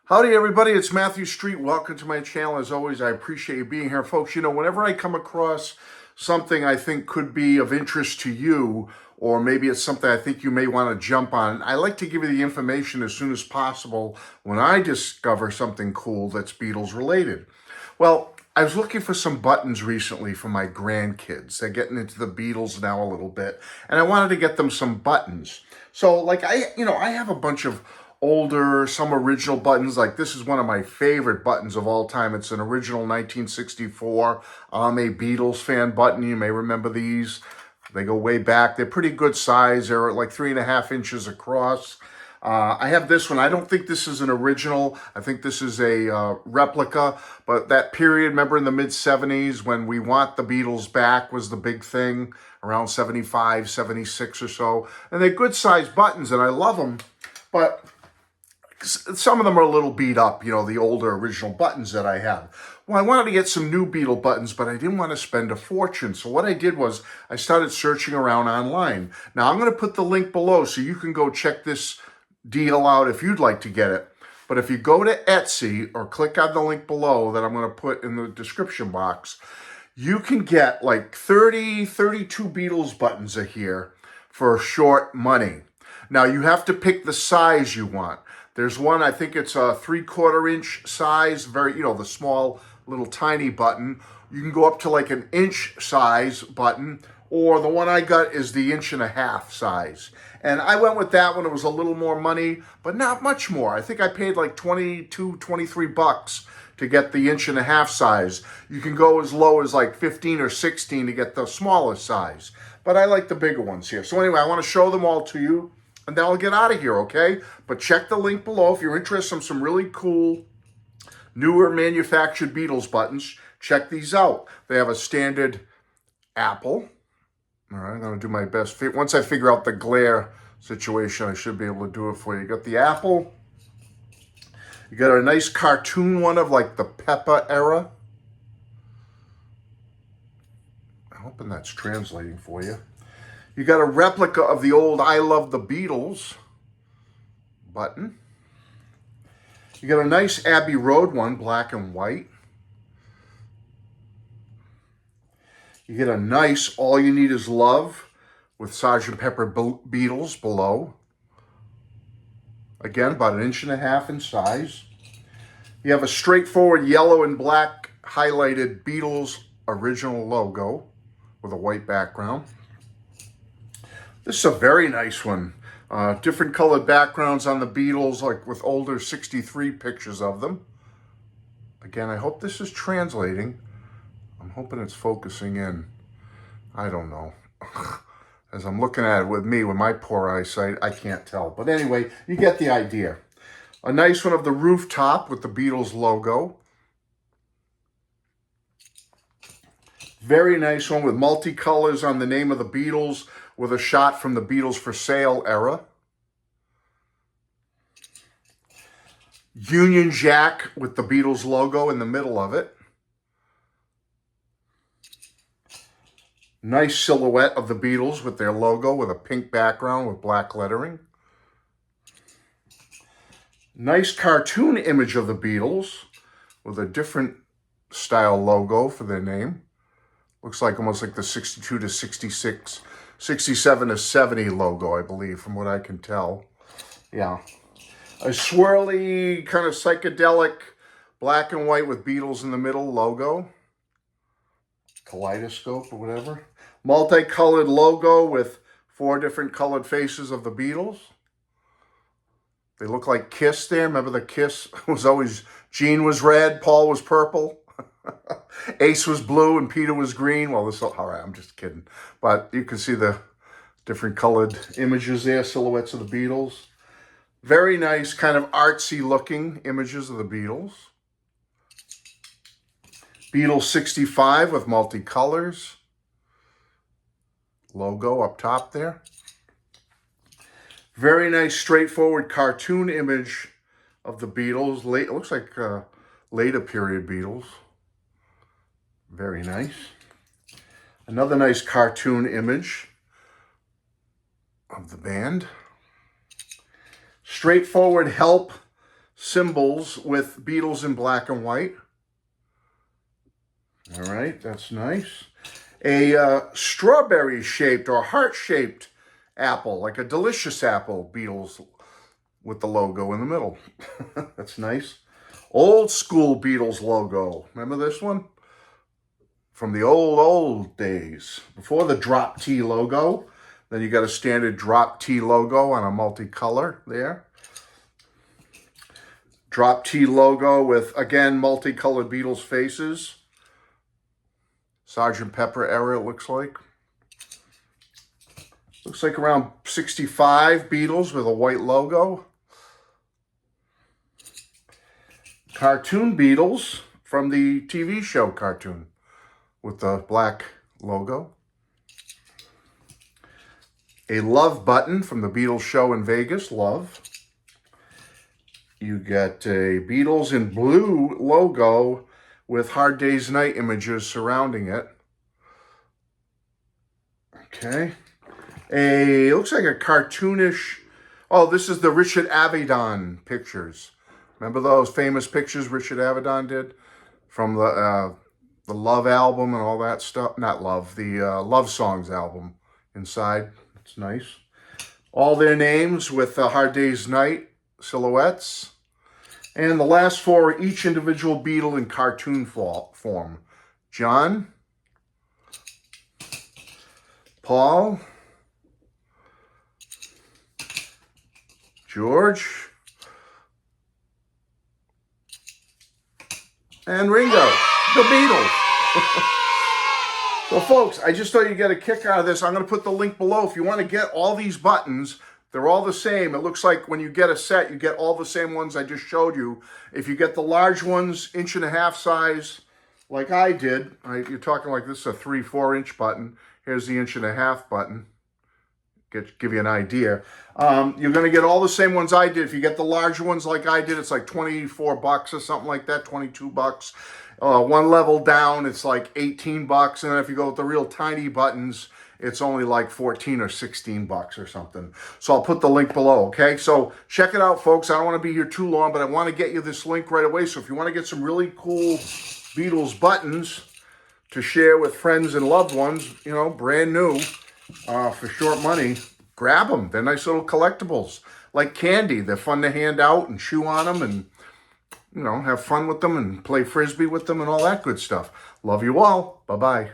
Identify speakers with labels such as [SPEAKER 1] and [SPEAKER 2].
[SPEAKER 1] Howdy, everybody. It's Matthew Street. Welcome to my channel. As always, I appreciate you being here. Folks, whenever I come across something I think could be of interest to you, or maybe it's something I think you may want to jump on, I like to give you the information as soon as possible when I discover something cool that's Beatles related. Well, I was looking for some buttons recently for my grandkids. They're getting into the Beatles now a little bit, and I wanted to get them some buttons. So, I have a bunch of older, some original buttons. Like this is one of my favorite buttons of all time. It's an original 1964 I'm a Beatles fan button. You may remember these. They go way back. They're pretty good size. They're like 3.5 inches across. I have this one. I don't think this is an original. I think this is a replica. But that period, remember in the mid-70s when We Want the Beatles Back was the big thing, around 75, 76 or so. And they're good size buttons, and I love them. But some of them are a little beat up, the older original buttons that I have. Well, I wanted to get some new Beatle buttons, but I didn't want to spend a fortune. So what I did was I started searching around online. Now, I'm going to put the link below so you can go check this deal out if you'd like to get it. But if you go to Etsy or click on the link below that I'm going to put in the description box, you can get like 32 Beatles buttons a here for short money. Now, you have to pick the size you want. There's one, I think it's a 3/4 inch size, very, the small little tiny button. You can go up to like an inch size button, or the one I got is the 1.5 inch size. And I went with that one. It was a little more money, but not much more. I think I paid like 22, 23 bucks to get the 1.5 inch size. You can go as low as like 15 or 16 to get the smallest size. But I like the bigger ones here. So anyway, I want to show them all to you. And then I'll get out of here, okay? But check the link below if you're interested in some really cool, newer manufactured Beatles buttons. Check these out. They have a standard apple. All right, I'm going to do my best. Once I figure out the glare situation, I should be able to do it for you. You got the apple. You got a nice cartoon one of like the Peppa era. I'm hoping that's translating for you. You got a replica of the old I Love the Beatles button. You got a nice Abbey Road one, black and white. You get a nice All You Need Is Love with Sgt. Pepper Beatles below. Again, about 1.5 inch in size. You have a straightforward yellow and black highlighted Beatles original logo with a white background. This is a very nice one. Different colored backgrounds on the Beatles, like with older 63 pictures of them. Again, I hope this is translating. I'm hoping it's focusing in. I don't know. As I'm looking at it with my poor eyesight, I can't tell. But anyway, you get the idea. A nice one of the rooftop with the Beatles logo. Very nice one with multicolors on the name of the Beatles, with a shot from the Beatles for Sale era. Union Jack with the Beatles logo in the middle of it. Nice silhouette of the Beatles with their logo with a pink background with black lettering. Nice cartoon image of the Beatles with a different style logo for their name. Looks like almost like the 62 to 66, 67 to 70 logo, I believe, from what I can tell. Yeah. A swirly, kind of psychedelic, black and white with Beatles in the middle logo. Kaleidoscope or whatever. Multicolored logo with 4 different colored faces of the Beatles. They look like Kiss there. Remember the Kiss was always, Gene was red, Paul was purple. Ace was blue and Peter was green. Well, all right, I'm just kidding. But you can see the different colored images there, silhouettes of the Beatles. Very nice, kind of artsy looking images of the Beatles. Beatles 65 with multicolors. Logo up top there. Very nice, straightforward cartoon image of the Beatles. It looks like later period Beatles. Very nice. Another nice cartoon image of the band. Straightforward help symbols with Beatles in black and white. All right, that's nice. A strawberry-shaped or heart-shaped apple, like a delicious apple, Beatles with the logo in the middle. That's nice. Old school Beatles logo. Remember this one? From the old days. Before the drop T logo. Then you got a standard drop T logo on a multicolor there. Drop T logo with, again, multicolored Beatles faces. Sgt. Pepper era, it looks like. Looks like around 65 Beatles with a white logo. Cartoon Beatles from the TV show cartoon with the black logo. A love button from the Beatles show in Vegas, Love. You get a Beatles in blue logo with Hard Day's Night images surrounding it. Okay. It looks like a cartoonish, oh, this is the Richard Avedon pictures. Remember those famous pictures Richard Avedon did from the Love album and all that stuff? Not Love, the Love Songs album inside. It's nice. All their names with Hard Day's Night silhouettes. And the last four are each individual Beatle in cartoon form. John, Paul, George, and Ringo, the Beatles. So folks, I just thought you'd get a kick out of this. I'm going to put the link below. If you want to get all these buttons, they're all the same. It looks like when you get a set, you get all the same ones I just showed you. If you get the large ones, 1.5 inch size, like I did, you're talking like this is a 3-4 inch button. Here's the 1.5 inch button. Give you an idea. You're going to get all the same ones I did. If you get the larger ones like I did, it's like $24 or something like that, $22. One level down, it's like $18. And then if you go with the real tiny buttons, it's only like $14 or $16 or something. So I'll put the link below, okay? So check it out, folks. I don't want to be here too long, but I want to get you this link right away. So if you want to get some really cool Beatles buttons to share with friends and loved ones, you know, brand new, for short money, grab them. They're nice little collectibles, like candy. They're fun to hand out and chew on them and, you know, have fun with them and play Frisbee with them and all that good stuff. Love you all. Bye-bye.